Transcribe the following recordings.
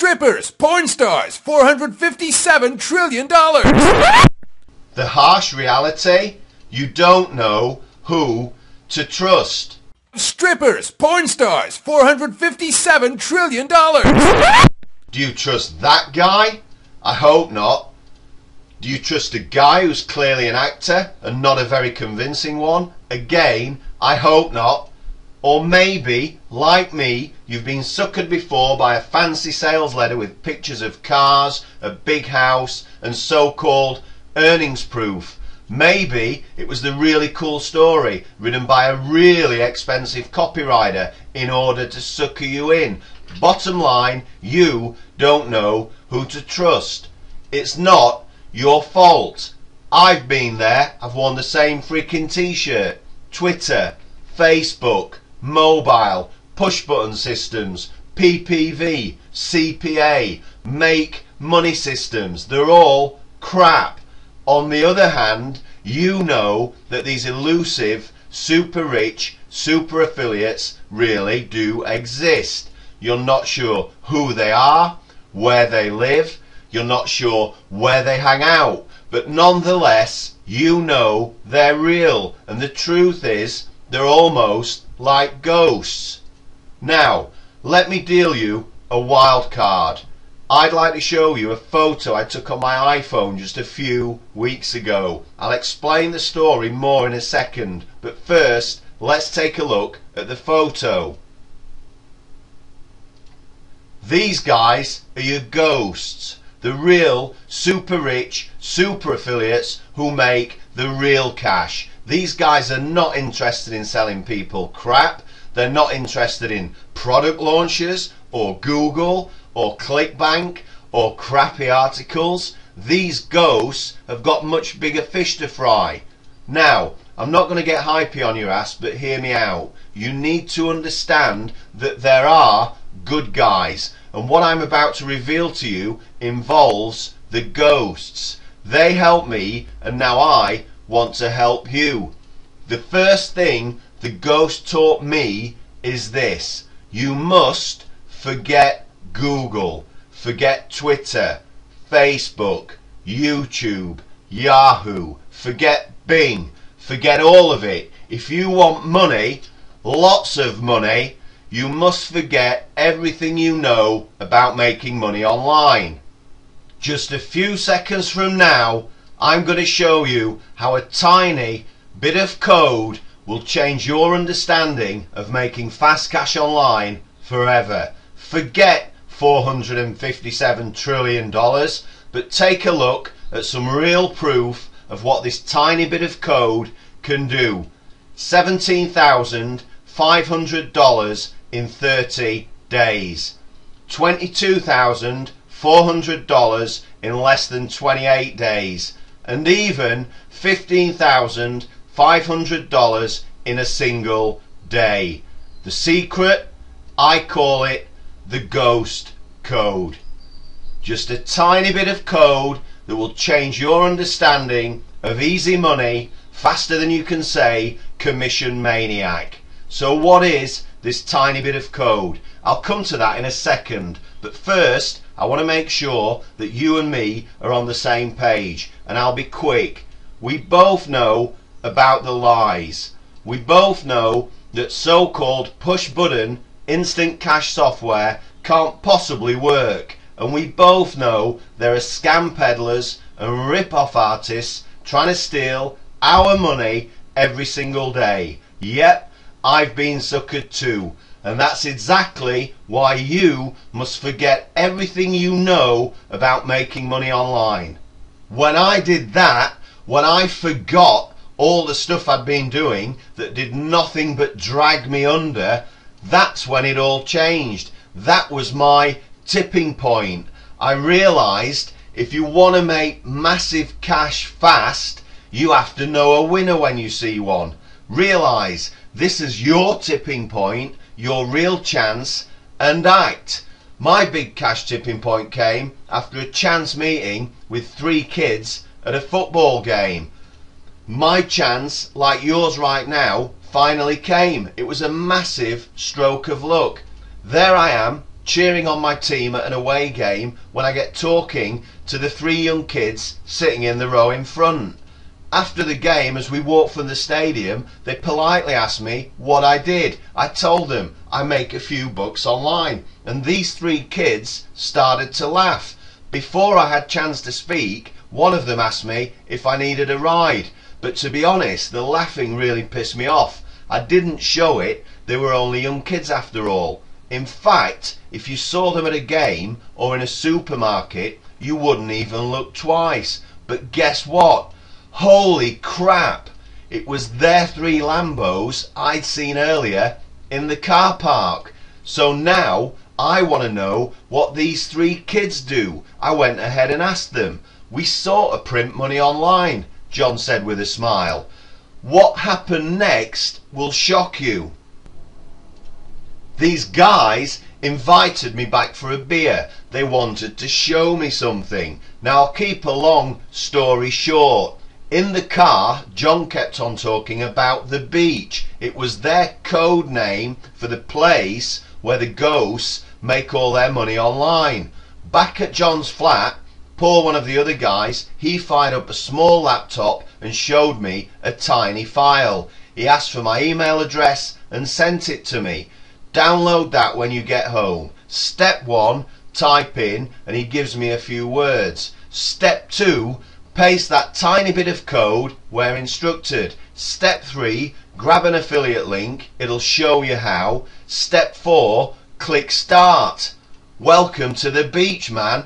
Strippers, porn stars, $457 trillion. The harsh reality? You don't know who to trust. Strippers, porn stars, $457 trillion. Do you trust that guy? I hope not. Do you trust a guy who's clearly an actor and not a very convincing one? Again, I hope not. Or maybe, like me, you've been suckered before by a fancy sales letter with pictures of cars, a big house and so-called earnings proof. Maybe it was the really cool story written by a really expensive copywriter in order to sucker you in. Bottom line, you don't know who to trust. It's not your fault. I've been there. I've worn the same freaking t-shirt. Twitter, Facebook, mobile, push button systems, PPV, CPA, make money systems. They're all crap. On the other hand, you know that these elusive, super rich, super affiliates really do exist. You're not sure who they are, where they live, you're not sure where they hang out, but nonetheless, you know they're real, and the truth is, they're almost like ghosts. Now, let me deal you a wild card. I'd like to show you a photo I took on my iPhone just a few weeks ago. I'll explain the story more in a second, but first, let's take a look at the photo. These guys are your ghosts, the real super rich, super affiliates who make the real cash. These guys are not interested in selling people crap. They're not interested in product launches or Google or ClickBank or crappy articles. These ghosts have got much bigger fish to fry. Now, I'm not going to get hypey on your ass, but hear me out. You need to understand that there are good guys, and what I'm about to reveal to you involves the ghosts. They help me, and now I want to help you. The first thing the ghost taught me is this: you must forget Google, forget Twitter, Facebook, YouTube, Yahoo, forget Bing, forget all of it. If you want money, lots of money, you must forget everything you know about making money online. Just a few seconds from now, I'm going to show you how a tiny bit of code will change your understanding of making fast cash online forever. Forget $457 trillion, but take a look at some real proof of what this tiny bit of code can do. $17,500 in 30 days. $22,400 in less than 28 days. And even $15,500 in a single day. The secret? I call it the ghost code. Just a tiny bit of code that will change your understanding of easy money faster than you can say commission maniac. So what is this tiny bit of code? I'll come to that in a second, but first I want to make sure that you and me are on the same page, and I'll be quick. We both know about the lies. We both know that so-called push button instant cash software can't possibly work, and we both know there are scam peddlers and rip-off artists trying to steal our money every single day. Yep, I've been suckered too, and that's exactly why you must forget everything you know about making money online. When I did that, when I forgot all the stuff I'd been doing that did nothing but drag me under, that's when it all changed. That was my tipping point. I realised if you want to make massive cash fast, you have to know a winner when you see one. Realise this is your tipping point, your real chance, and act. My big cash tipping point came after a chance meeting with 3 kids at a football game. My chance, like yours right now, finally came. It was a massive stroke of luck. There I am, cheering on my team at an away game when I get talking to the 3 young kids sitting in the row in front. After the game, as we walked from the stadium, they politely asked me what I did. I told them I make a few bucks online, and these 3 kids started to laugh. Before I had chance to speak, one of them asked me if I needed a ride, but to be honest, the laughing really pissed me off. I didn't show it, they were only young kids after all. In fact, if you saw them at a game or in a supermarket, you wouldn't even look twice. But guess what? Holy crap! It was their 3 Lambos I'd seen earlier in the car park. So now I want to know what these 3 kids do. I went ahead and asked them. We sort of print money online, John said with a smile. What happened next will shock you. These guys invited me back for a beer. They wanted to show me something. Now I'll keep a long story short. In the car, John kept on talking about the beach. It was their code name for the place where the ghosts make all their money online. Back at John's flat, Paul, one of the other guys, he fired up a small laptop and showed me a tiny file. He asked for my email address and sent it to me. Download that when you get home. Step 1, type in, and he gives me a few words. Step 2, paste that tiny bit of code where instructed. Step 3, grab an affiliate link, it'll show you how. Step 4, click start. Welcome to the beach, man.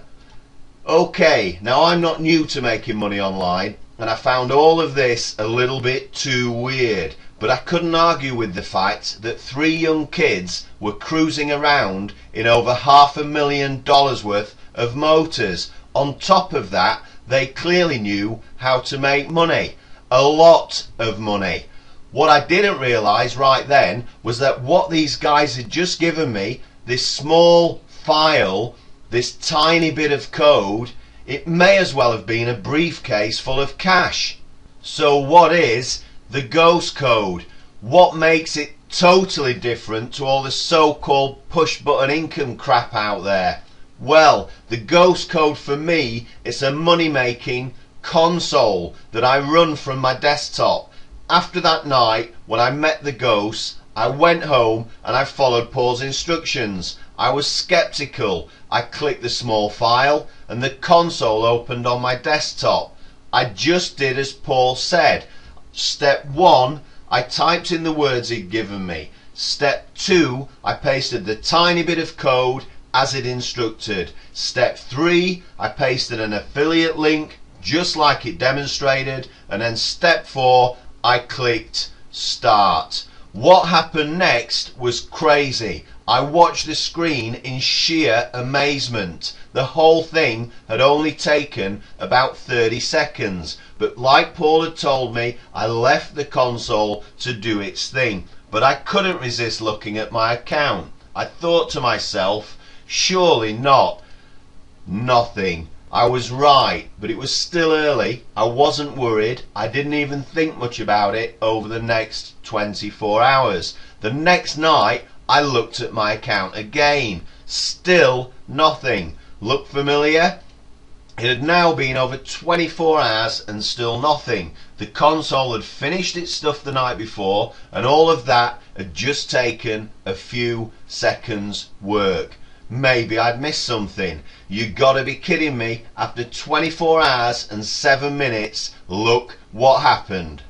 Okay, now I'm not new to making money online, and I found all of this a little bit too weird, but I couldn't argue with the fact that 3 young kids were cruising around in over $500,000 worth of motors. On top of that, they clearly knew how to make money. A lot of money. What I didn't realise right then was that what these guys had just given me, this small file, this tiny bit of code, it may as well have been a briefcase full of cash. So what is the ghost code? What makes it totally different to all the so-called push button income crap out there? Well, the ghost code for me is a money making console that I run from my desktop. After that night when I met the ghosts, I went home and I followed Paul's instructions. I was skeptical. I clicked the small file and the console opened on my desktop. I just did as Paul said. Step 1, I typed in the words he'd given me. Step 2, I pasted the tiny bit of code as it instructed. Step 3, I pasted an affiliate link just like it demonstrated, and then step 4, I clicked start. What happened next was crazy. I watched the screen in sheer amazement. The whole thing had only taken about 30 seconds, but like Paul had told me, I left the console to do its thing. But I couldn't resist looking at my account. I thought to myself, surely not. Nothing. I was right, but it was still early. I wasn't worried. I didn't even think much about it over the next 24 hours. The next night, I looked at my account again. Still nothing. Look familiar? It had now been over 24 hours and still nothing. The console had finished its stuff the night before, and all of that had just taken a few seconds work. Maybe I'd missed something. You gotta be kidding me. After 24 hours and 7 minutes, look what happened.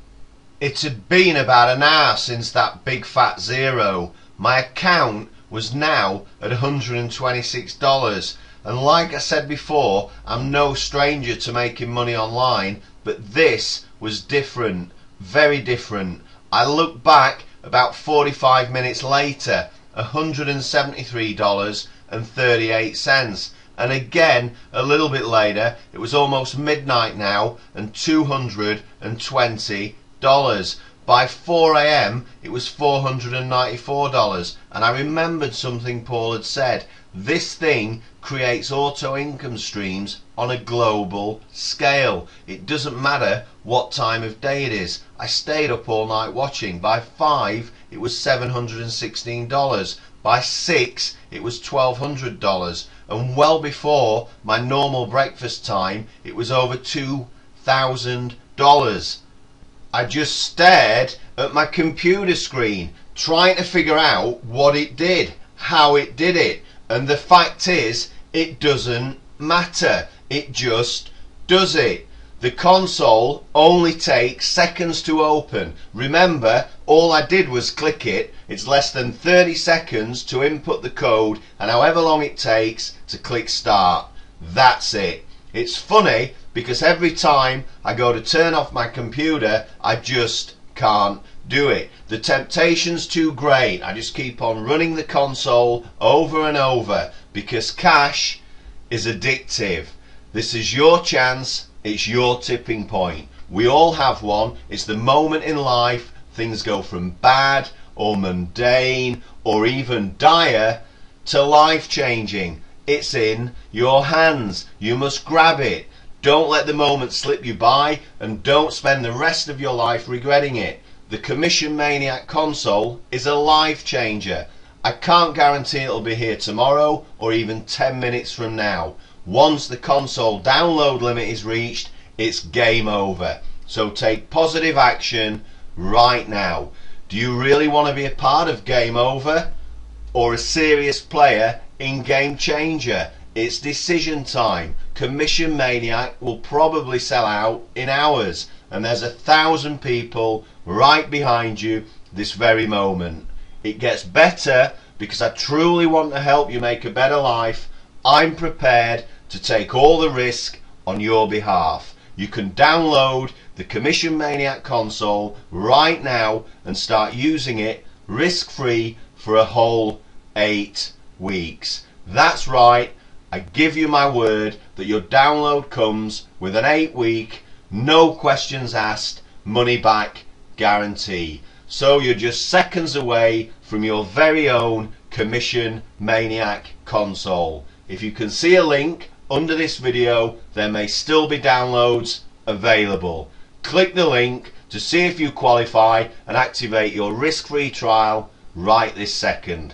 It had been about an hour since that big fat zero. My account was now at $126. And like I said before, I'm no stranger to making money online, but this was different. Very different. I look back about 45 minutes later, $173.38, and again a little bit later, it was almost midnight now, and $220. By 4 AM it was $494, and I remembered something Paul had said. This thing creates auto income streams on a global scale. It doesn't matter what time of day it is. I stayed up all night watching. By 5 it was $716. By 6 it was $1,200, and well before my normal breakfast time it was over $2,000. I just stared at my computer screen trying to figure out what it did, how it did it, and the fact is it doesn't matter, it just does it. The console only takes seconds to open. Remember, all I did was click it. It's less than 30 seconds to input the code and however long it takes to click start. That's it. It's funny because every time I go to turn off my computer, I just can't do it. The temptation's too great. I just keep on running the console over and over because cash is addictive. This is your chance. It's your tipping point. We all have one. It's the moment in life things go from bad or mundane or even dire to life-changing. It's in your hands. You must grab it. Don't let the moment slip you by, and don't spend the rest of your life regretting it. The Commission Maniac console is a life changer. I can't guarantee it'll be here tomorrow or even 10 minutes from now. Once the console download limit is reached, it's game over. So take positive action right now. Do you really want to be a part of Game Over or a serious player in Game Changer? It's decision time. Commission Maniac will probably sell out in hours, and there's 1,000 people right behind you this very moment. It gets better because I truly want to help you make a better life. I'm prepared to take all the risk on your behalf. You can download the Commission Maniac console right now and start using it risk-free for a whole 8 weeks. That's right, I give you my word that your download comes with an 8-week, no questions asked, money back guarantee. So you're just seconds away from your very own Commission Maniac console. If you can see a link under this video, there may still be downloads available. Click the link to see if you qualify and activate your risk-free trial right this second.